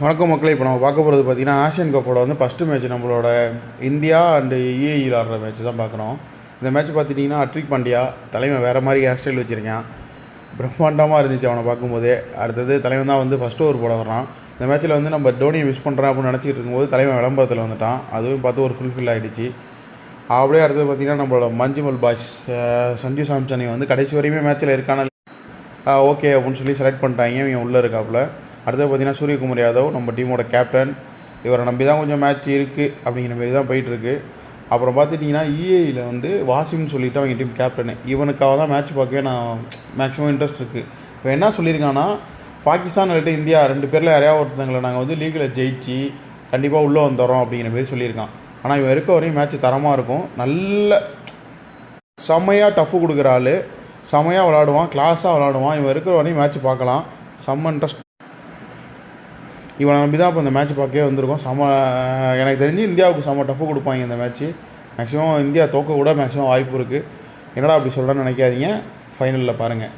வணக்கம் மக்களே. இப்போ நம்ம பார்க்க போகிறது பார்த்திங்கன்னா ஆசியன் கப்போட வந்து ஃபஸ்ட்டு மேட்ச் நம்மளோட இந்தியா அண்டு யுஏஇயில் ஆடுற மேட்ச் தான் பார்க்குறோம். இந்த மேட்ச் பார்த்துட்டிங்கன்னா ஹர்திக் பாண்டியா தலைவன் வேறு மாதிரி ஹேர் ஸ்டைல் வச்சுருக்கான். பிரம்மாண்டமாக இருந்துச்சு அவனை பார்க்கும்போதே. அடுத்தது தலைவன் தான் வந்து ஃபஸ்ட் ஓவர் போட வர்றான். இந்த மேட்ச்சில் வந்து நம்ம டோனியை மிஸ் பண்ணுறோம் அப்படின்னு நினச்சிட்டு இருக்கும்போது தலைவன் விளம்பரத்தில் வந்துட்டான். அதுவும் பார்த்து ஒரு ஃபுல்ஃபில் ஆகிடுச்சு. அப்படியே அடுத்தது பார்த்திங்கன்னா நம்மளோட மஞ்சுமல் பாய்ஸ் சஞ்சு சாம்சனை வந்து கடைசி வரையுமே மேட்ச்சில் இருக்கான ஓகே அப்படின்னு சொல்லி செலக்ட் பண்ணிட்டாங்க. இவன் உள்ளே இருக்காப்புல. அடுத்தது பார்த்திங்கன்னா சூரியகுமார் யாதவ் நம்ம டீமோட கேப்டன். இவரை நம்பி தான் கொஞ்சம் மேட்ச் இருக்குது அப்படிங்கிற மாரி தான் போயிட்டுருக்கு. அப்புறம் பார்த்துட்டிங்கன்னா யுஏஇயில் வந்து வாசிம்னு சொல்லிவிட்டு அவங்க டீம் கேப்டனு. இவனுக்காக தான் மேட்ச் பார்க்கவே நான் மேக்ஸிமம் இன்ட்ரெஸ்ட் இருக்குது. இப்போ என்ன சொல்லியிருக்காங்கன்னா, பாகிஸ்தான் இல்லாட்டி இந்தியா 2 பேரில் யாரையாவது ஒருத்தங்களை நாங்கள் வந்து லீகில் ஜெயிச்சு கண்டிப்பாக உள்ளே வந்துடுறோம் அப்படிங்கிற மாரி சொல்லியிருக்கான். ஆனால் இவன் இருக்க வரையும் மேட்ச் தரமாக இருக்கும். நல்ல செம்மையாக டஃப்பு கொடுக்குற ஆள், செம்மையாக விளாடுவான், கிளாஸாக விளாடுவான். இவன் இருக்கிற வரையும் மேட்ச் பார்க்கலாம். செம்ம இன்ட்ரெஸ்ட். இவனை நம்பி தான் இப்போ இந்த மேட்ச் பார்க்கவே வந்திருக்கோம். எனக்கு தெரிஞ்சு இந்தியாவுக்கு செம்ம டஃப்பு கொடுப்பாங்க இந்த மேட்ச்சு. மேக்ஸிமம் இந்தியா தோக்க கூட மேக்ஸிமம் வாய்ப்பு இருக்குது. என்னடா அப்படி சொல்கிறேன்னு நினைக்காதீங்க. ஃபைனலில் பாருங்கள்.